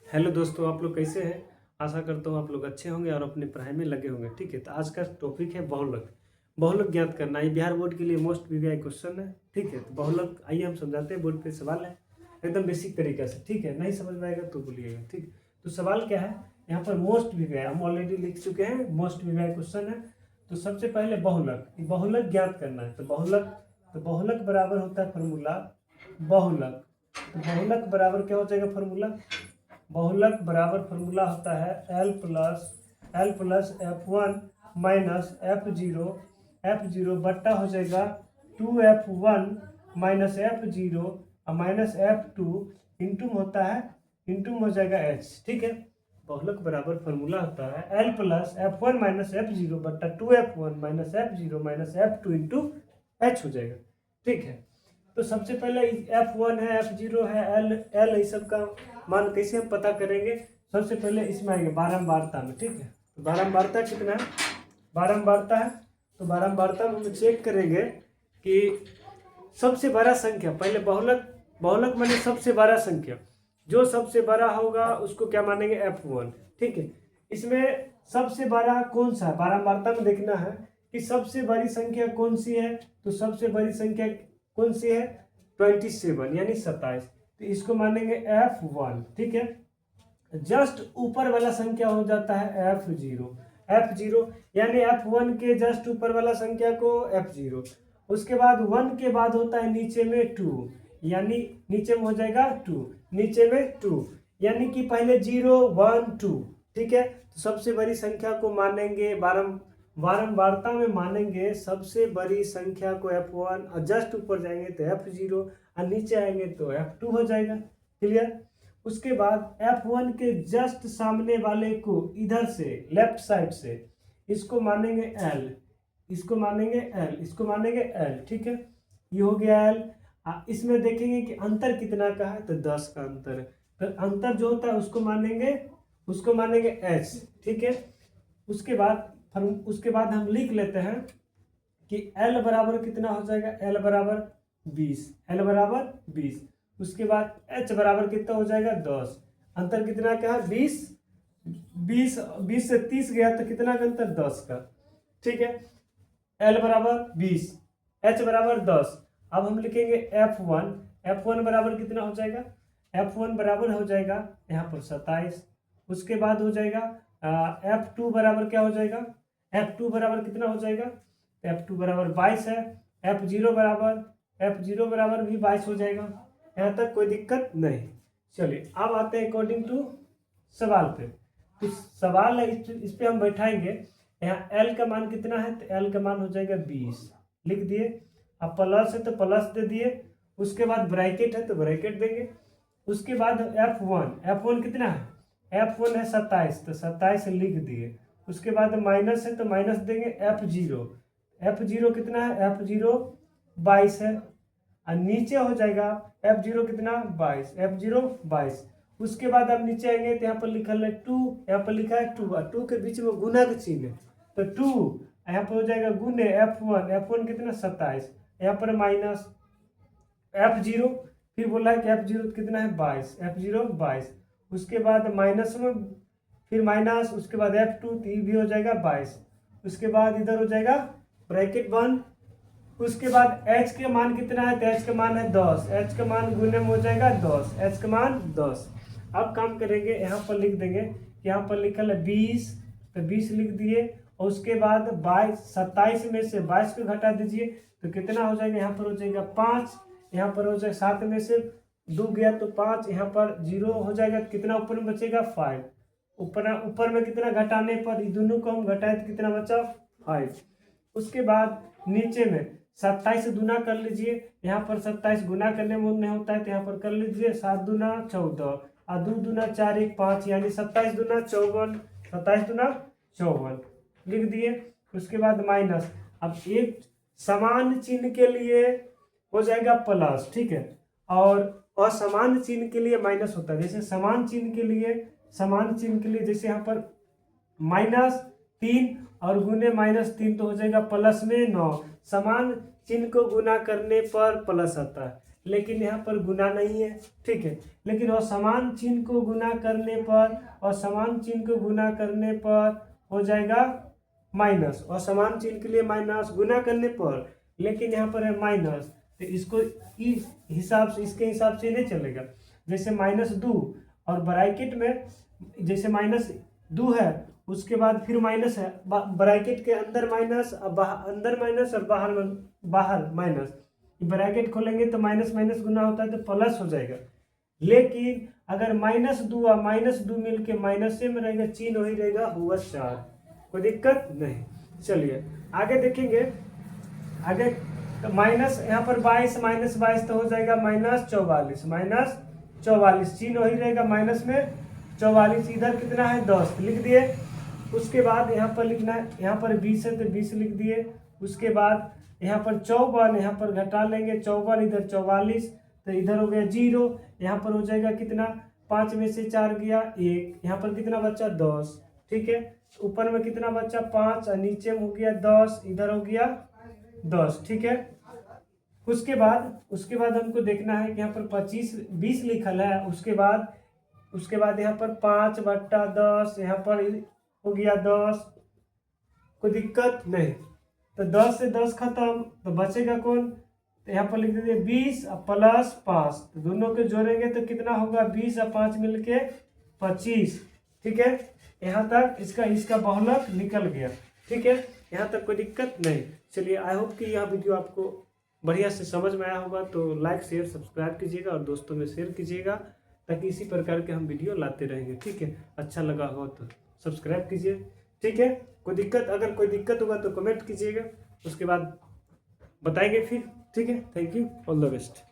Hello दोस्तों, आप लोग कैसे हैं। आशा करता हूँ आप लोग अच्छे होंगे और अपनी पढ़ाई में लगे होंगे। ठीक है, तो आज का टॉपिक है बहुलक। बहुलक ज्ञात करना, ये बिहार बोर्ड के लिए मोस्ट वीवीआई क्वेश्चन है। ठीक है, तो बहुलक आइए हम समझाते हैं। बोर्ड पे सवाल है एकदम बेसिक तरीके से। ठीक है, नहीं समझ में आएगा तो बोलिएगा। ठीक, तो सवाल क्या है यहाँ पर, मोस्ट वीवीआई हम ऑलरेडी लिख चुके हैं, मोस्ट वीवीआई क्वेश्चन है। तो सबसे पहले बहुलक, बहुलक ज्ञात करना है। तो बहुलक बराबर होता है फॉर्मूला बहुलक। तो बहुलक बराबर क्या हो जाएगा फॉर्मूला, बहुलक बराबर फॉर्मूला होता है L plus F one minus F zero बट्टा हो जाएगा 2f1 माइनस एफ जीरो और माइनस F2 इंटू होता है, इंटू हो जाएगा h। ठीक है, बहुलक बराबर फॉर्मूला होता है L plus F one minus F zero बट्टा 2f1 minus F zero minus F2 into h हो जाएगा। ठीक है, तो सबसे पहले F1 है, F0 है, एल इस सब का मान कैसे हम पता करेंगे। सबसे पहले इसमें आएंगे बारंबारता में। ठीक है, तो बारंबारता कितना है, बारंबारता है तो बारंबारता में हम चेक करेंगे कि सबसे बड़ा संख्या, पहले बहुलक, बहुलक माने सबसे बड़ा संख्या, जो सबसे बड़ा होगा उसको क्या मानेंगे F1। ठीक है, इसमें सबसे बड़ा कौन सा है, बारंबारता में देखना है कि सबसे बड़ी संख्या कौन सी है। तो सबसे बड़ी संख्या कौन सी है, 27 यानी 27, तो इसको मानेंगे F1। ठीक है, जस्ट ऊपर वाला संख्या हो जाता है F0 यानी F1 के जस्ट ऊपर वाला संख्या को F0। उसके बाद 1 के बाद होता है नीचे में 2, यानी नीचे में हो जाएगा 2, नीचे में 2, यानी कि पहले 0 1 2। ठीक है, तो सबसे बड़ी संख्या को मानेंगे बारंबारता में मानेंगे सबसे बड़ी संख्या को F1 और जस्ट ऊपर जाएंगे तो F0 और नीचे आएंगे तो F2 हो जाएगा। क्लियर। उसके बाद F1 के जस्ट सामने वाले को इधर से लेफ्ट साइड से इसको मानेंगे L, इसको मानेंगे L, इसको मानेंगे L। ठीक है, ये हो गया L। इसमें देखेंगे कि अंतर कितना का है, तो 10 का अंतर है, तो अंतर जो होता है उसको मानेंगे H। ठीक है, उसके बाद हम लिख लेते हैं कि L बराबर कितना हो जाएगा, L बराबर 20, L बराबर 20। उसके बाद H बराबर कितना हो जाएगा 10, अंतर कितना का है 20, 20 से 30 गया तो कितना का अंतर 10 का। ठीक है, L बराबर 20, H बराबर 10। अब हम लिखेंगे F1 बराबर कितना हो जाएगा, F1 बराबर हो जाएगा यहाँ पर 27। उसके बाद हो जाएगा F2 बराबर क्या हो जाएगा, F2 बराबर कितना हो जाएगा, F2 बराबर 22 है। F0 बराबर भी 22 हो जाएगा। यहाँ तक कोई दिक्कत नहीं। चलिए अब आते हैं अकॉर्डिंग टू सवाल पे। तो सवाल है इस पे हम बैठाएंगे। यहाँ L का मान कितना है, तो L का मान हो जाएगा 20, लिख दिए। अब प्लस है तो प्लस दे दिए। उसके बाद ब्रैकेट है तो ब्रैकेट देंगे। उसके बाद F1 कितना है, F1 है 27, तो 27 लिख दिए। उसके बाद माइनस है तो माइनस देंगे। F0 कितना है, F0 22 है और नीचे हो जाएगा F0 कितना 22, F0 22। उसके बाद अब नीचे आएंगे तो यहाँ पर लिखा है 2, यहाँ पर लिखा है 2 और 2 के बीच में गुना का चिन्ह है, तो 2 यहाँ पर हो जाएगा गुने F1 कितना 27, यहाँ पर माइनस F0, फिर बोला है कि F0 कितना है 22, F0 22। उसके बाद माइनस में फिर माइनस, उसके बाद F2 तो ये भी हो जाएगा 22। उसके बाद इधर हो जाएगा ब्रैकेट बंद। उसके बाद H के मान कितना है, तो H का मान है 10, H का मान गुने में हो जाएगा 10, H का मान 10। अब काम करेंगे, यहाँ पर लिख देंगे कि यहाँ पर लिखल है 20, तो 20 लिख दिए। और उसके बाद 27 में से 22 को घटा दीजिए तो कितना हो जाएगा, यहाँ पर हो जाएगा 5, यहाँ पर हो जाएगा 7 में से 2 गया तो 5, यहाँ पर 0 हो जाएगा तो कितना ऊपर में बचेगा 5। ऊपर में कितना घटाने पर दोनों को हम घटाए तो कितना बचा 5। उसके बाद नीचे में 27 से गुना कर लीजिए। यहाँ पर 27 गुना करने में नहीं होता है तो यहाँ पर कर लीजिए 7 दूना 14 और 2 दूना 4 1 5, यानी 27 दूना 54, 27 दूना 54 लिख दिए। उसके बाद माइनस, अब एक समान चिन्ह के लिए हो जाएगा प्लस। ठीक है, और असमान चिन्ह के लिए माइनस होता है। जैसे समान चिन्ह के लिए जैसे यहाँ पर -3 और गुने -3 तो हो जाएगा प्लस में 9। समान चिन्ह को गुना करने पर प्लस आता है, लेकिन यहाँ पर गुना नहीं है, ठीक है। लेकिन असमान चिन्ह को गुना करने पर, असमान चिन्ह को गुना करने पर हो जाएगा माइनस, असमान चिन्ह के लिए माइनस, गुना करने पर, लेकिन यहाँ पर है माइनस, तो इसको इस हिसाब से, इसके हिसाब से नहीं चलेगा। जैसे -2 और ब्रैकेट में जैसे -2 है, उसके बाद फिर माइनस है, ब्रैकेट के अंदर माइनस, अंदर माइनस और बाहर माइनस, ब्रैकेट खोलेंगे तो माइनस माइनस गुना होता है तो प्लस हो जाएगा। लेकिन अगर -2 और -2 मिलके माइनस में रहेगा, चिन्ह वही रहेगा, हुआ 4, कोई दिक्कत नहीं। चलिए आगे देखेंगे। आगे तो माइनस यहाँ पर 22, -22 तो हो जाएगा -44, -44, चिन्ह वही रहेगा माइनस में 44, इधर कितना है 10 लिख दिए। उसके बाद यहाँ पर लिखना है, यहाँ पर 20 है तो 20 लिख दिए। उसके बाद यहाँ पर 54, यहाँ पर घटा लेंगे 54, इधर 44, तो इधर हो गया 0, यहाँ पर हो जाएगा कितना, 5 में से 4 गया 1, यहाँ पर कितना बचा 10, ठीक है। ऊपर में कितना बचा 5 और नीचे में हो गया 10, इधर हो गया 10, ठीक है। उसके बाद हमको देखना है कि यहाँ पर 20 लिखल है, उसके बाद यहाँ पर 5/10, यहाँ पर हो गया 10, कोई दिक्कत नहीं। तो 10 से 10 खत्म, तो बचेगा कौन, तो यहाँ पर लिख दीजिए 20 और +5, तो दोनों को जोड़ेंगे तो कितना होगा, 20 और 5 मिलके 25, ठीक है। यहाँ तक इसका बहुलक निकल गया, ठीक है। यहाँ तक कोई दिक्कत नहीं। चलिए आई होप कि यह वीडियो आपको बढ़िया से समझ में आया होगा, तो लाइक शेयर सब्सक्राइब कीजिएगा और दोस्तों में शेयर कीजिएगा, ताकि इसी प्रकार के हम वीडियो लाते रहेंगे, ठीक है। अच्छा लगा हो तो सब्सक्राइब कीजिए, ठीक है। अगर कोई दिक्कत होगा तो कमेंट कीजिएगा, उसके बाद बताएंगे फिर, ठीक है। Thank you, all the best.